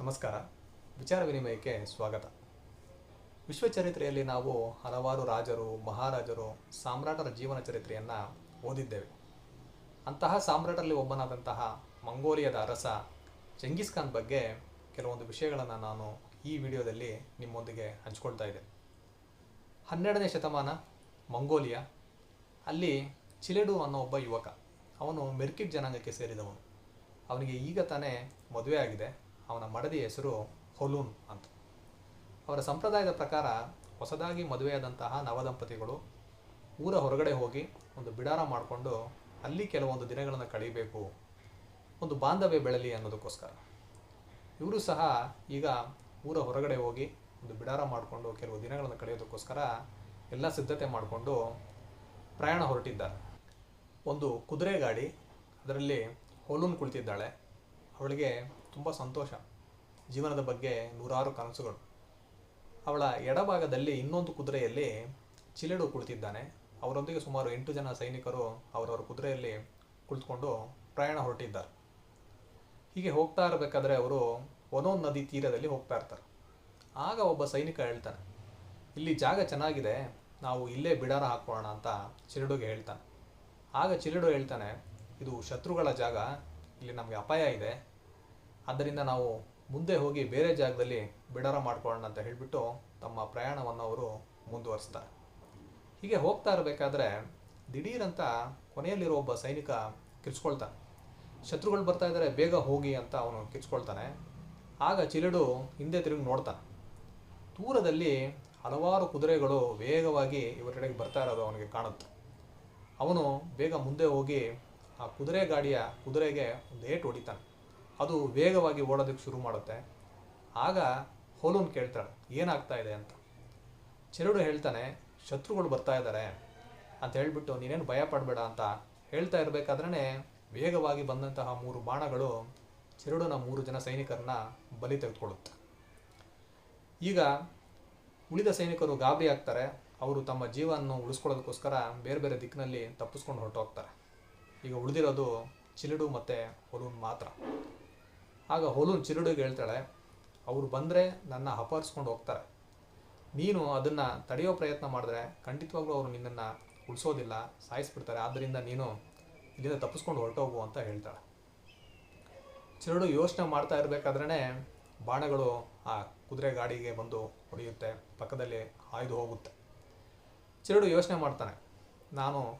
ನಮಸ್ಕಾರ. ವಿಚಾರ ವಿನಿಮಯಕ್ಕೆ ಸ್ವಾಗತ. ವಿಶ್ವ ಚರಿತ್ರೆಯಲ್ಲಿ ನಾವು ಹಲವಾರು ರಾಜರು, ಮಹಾರಾಜರು, ಸಾಮ್ರಾಟರ ಜೀವನ ಚರಿತ್ರೆಯನ್ನು ಓದಿದ್ದೇವೆ. ಅಂತಹ ಸಾಮ್ರಾಟರಲ್ಲಿ ಒಬ್ಬನಾದಂತಹ ಮಂಗೋಲಿಯಾದ ಅರಸ ಚೆಂಗಿಸ್ ಖಾನ್ ಬಗ್ಗೆ ಕೆಲವೊಂದು ವಿಷಯಗಳನ್ನು ನಾನು ಈ ವಿಡಿಯೋದಲ್ಲಿ ನಿಮ್ಮೊಂದಿಗೆ ಹಂಚ್ಕೊಳ್ತಾ ಇದ್ದೆ. 12ನೇ ಶತಮಾನ ಮಂಗೋಲಿಯಾ, ಅಲ್ಲಿ ಚಿಲೆಡು ಅನ್ನೋ ಒಬ್ಬ ಯುವಕ. ಅವನು ಮೆರ್ಕಿಟ್ ಜನಾಂಗಕ್ಕೆ ಸೇರಿದವನು. ಅವನಿಗೆ ಈಗ ತಾನೇ ಮದುವೆ ಆಗಿದೆ. ಅವನ ಮಡದಿ ಹೆಸರು ಹೊಲೂನ್ ಅಂತ. ಅವರ ಸಂಪ್ರದಾಯದ ಪ್ರಕಾರ ಹೊಸದಾಗಿ ಮದುವೆಯಾದಂತಹ ನವದಂಪತಿಗಳು ಊರ ಹೊರಗಡೆ ಹೋಗಿ ಒಂದು ಬಿಡಾರ ಮಾಡಿಕೊಂಡು ಅಲ್ಲಿ ಕೆಲವೊಂದು ದಿನಗಳನ್ನು ಕಳೀಬೇಕು, ಒಂದು ಬಾಂಧವ್ಯ ಬೆಳಲಿ ಅನ್ನೋದಕ್ಕೋಸ್ಕರ. ಇವರು ಸಹ ಈಗ ಊರ ಹೊರಗಡೆ ಹೋಗಿ ಒಂದು ಬಿಡಾರ ಮಾಡಿಕೊಂಡು ಕೆಲವು ದಿನಗಳನ್ನು ಕಳೆಯೋದಕ್ಕೋಸ್ಕರ ಎಲ್ಲ ಸಿದ್ಧತೆ ಮಾಡಿಕೊಂಡು ಪ್ರಯಾಣ ಹೊರಟಿದ್ದಾರೆ. ಒಂದು ಕುದುರೆ ಗಾಡಿ, ಅದರಲ್ಲಿ ಹೊಲೂನ್ ಕುಳಿತಿದ್ದಾಳೆ. ಅವಳಿಗೆ ತುಂಬ ಸಂತೋಷ, ಜೀವನದ ಬಗ್ಗೆ ನೂರಾರು ಕನಸುಗಳು. ಅವಳ ಎಡಭಾಗದಲ್ಲಿ ಇನ್ನೊಂದು ಕುದುರೆಯಲ್ಲಿ ಚಿಲೆಡು ಕುಳಿತಿದ್ದಾನೆ. ಅವರೊಂದಿಗೆ ಸುಮಾರು 8 ಜನ ಸೈನಿಕರು ಅವರವರ ಕುದುರೆಯಲ್ಲಿ ಕುಳಿತುಕೊಂಡು ಪ್ರಯಾಣ ಹೊರಟಿದ್ದಾರೆ. ಹೀಗೆ ಹೋಗ್ತಾ ಇರಬೇಕಾದ್ರೆ ಅವರು ಒನೋನ್ ನದಿ ತೀರದಲ್ಲಿ ಹೋಗ್ತಾ ಇರ್ತಾರೆ. ಆಗ ಒಬ್ಬ ಸೈನಿಕ ಹೇಳ್ತಾನೆ, ಇಲ್ಲಿ ಜಾಗ ಚೆನ್ನಾಗಿದೆ, ನಾವು ಇಲ್ಲೇ ಬಿಡಾರ ಹಾಕೋಣ ಅಂತ ಚಿಲೆಡುಗೆ ಹೇಳ್ತಾನೆ. ಆಗ ಚಿಲೆಡು ಹೇಳ್ತಾನೆ, ಇದು ಶತ್ರುಗಳ ಜಾಗ, ಇಲ್ಲಿ ನಮಗೆ ಅಪಾಯ ಇದೆ, ಆದ್ದರಿಂದ ನಾವು ಮುಂದೆ ಹೋಗಿ ಬೇರೆ ಜಾಗದಲ್ಲಿ ಬಿಡಾರ ಮಾಡ್ಕೊಳ್ಳೋಣ ಅಂತ ಹೇಳಿಬಿಟ್ಟು ತಮ್ಮ ಪ್ರಯಾಣವನ್ನು ಅವರು ಮುಂದುವರಿಸ್ತಾರೆ. ಹೀಗೆ ಹೋಗ್ತಾ ಇರಬೇಕಾದ್ರೆ ದಿಢೀರಂತ ಕೊನೆಯಲ್ಲಿರೋ ಒಬ್ಬ ಸೈನಿಕ ಕಿರ್ಚ್ಕೊಳ್ತಾನೆ. ಶತ್ರುಗಳು ಬರ್ತಾ ಇದ್ದಾರೆ, ಬೇಗ ಹೋಗಿ ಅಂತ ಅವನು ಕಿರ್ಚ್ಕೊಳ್ತಾನೆ. ಆಗ ಚಿಲೆಡು ಹಿಂದೆ ತಿರುಗಿ ನೋಡ್ತಾನೆ. ದೂರದಲ್ಲಿ ಹಲವಾರು ಕುದುರೆಗಳು ವೇಗವಾಗಿ ಇವರೆಡೆಗೆ ಬರ್ತಾ ಇರೋದು ಅವನಿಗೆ ಕಾಣುತ್ತೆ. ಅವನು ಬೇಗ ಮುಂದೆ ಹೋಗಿ ಆ ಕುದುರೆಗೆ ಒಂದು ಏಟು ಹೊಡಿತಾನೆ. ಅದು ವೇಗವಾಗಿ ಓಡೋದಕ್ಕೆ ಶುರು ಮಾಡುತ್ತೆ. ಆಗ ಹೊಲೂನ್ ಕೇಳ್ತಾಳೆ, ಏನಾಗ್ತಾ ಇದೆ ಅಂತ. ಚಿಲೆಡು ಹೇಳ್ತಾನೆ, ಶತ್ರುಗಳು ಬರ್ತಾ ಇದ್ದಾರೆ ಅಂತ ಹೇಳಿಬಿಟ್ಟು ನೀನೇನು ಭಯ ಪಡಬೇಡ ಅಂತ ಹೇಳ್ತಾ ಇರಬೇಕಾದ್ರೇ ವೇಗವಾಗಿ ಬಂದಂತಹ 3 ಬಾಣಗಳು ಚಿಲೆಡುನ 3 ಜನ ಸೈನಿಕರನ್ನ ಬಲಿ ತೆಗೆದುಕೊಳ್ಳುತ್ತೆ. ಈಗ ಉಳಿದ ಸೈನಿಕರು ಗಾಬರಿ ಆಗ್ತಾರೆ. ಅವರು ತಮ್ಮ ಜೀವವನ್ನು ಉಳಿಸ್ಕೊಳ್ಳೋದಕ್ಕೋಸ್ಕರ ಬೇರೆ ಬೇರೆ ದಿಕ್ಕಿನಲ್ಲಿ ತಪ್ಪಿಸ್ಕೊಂಡು ಹೊರಟೋಗ್ತಾರೆ. ಈಗ ಉಳಿದಿರೋದು ಚಿಲೆಡು ಮತ್ತು ಹೊಲೂನ್ ಮಾತ್ರ. ಆಗ ಹೊಲೂನ್ ಚಿಲೆಡುಗೆ ಹೇಳ್ತಾಳೆ, ಅವರು ಬಂದರೆ ನನ್ನ ಅಪಹರಿಸ್ಕೊಂಡು ಹೋಗ್ತಾರೆ, ನೀನು ಅದನ್ನು ತಡೆಯೋ ಪ್ರಯತ್ನ ಮಾಡಿದ್ರೆ ಖಂಡಿತವಾಗ್ಲೂ ಅವರು ನಿನ್ನನ್ನು ಉಳಿಸೋದಿಲ್ಲ, ಸಾಯಿಸ್ಬಿಡ್ತಾರೆ, ಆದ್ದರಿಂದ ನೀನು ಇಲ್ಲಿಂದ ತಪ್ಪಿಸ್ಕೊಂಡು ಹೊರಟೋಗು ಅಂತ ಹೇಳ್ತಾಳೆ. ಚಿಲೆಡು ಯೋಚನೆ ಮಾಡ್ತಾ ಇರಬೇಕಾದ್ರೇ ಬಾಣಗಳು ಆ ಕುದುರೆ ಗಾಡಿಗೆ ಬಂದು ಹೊಡೆಯುತ್ತೆ, ಪಕ್ಕದಲ್ಲಿ ಹಾಯ್ದು ಹೋಗುತ್ತೆ. ಚಿಲೆಡು ಯೋಚನೆ ಮಾಡ್ತಾನೆ, ನಾನು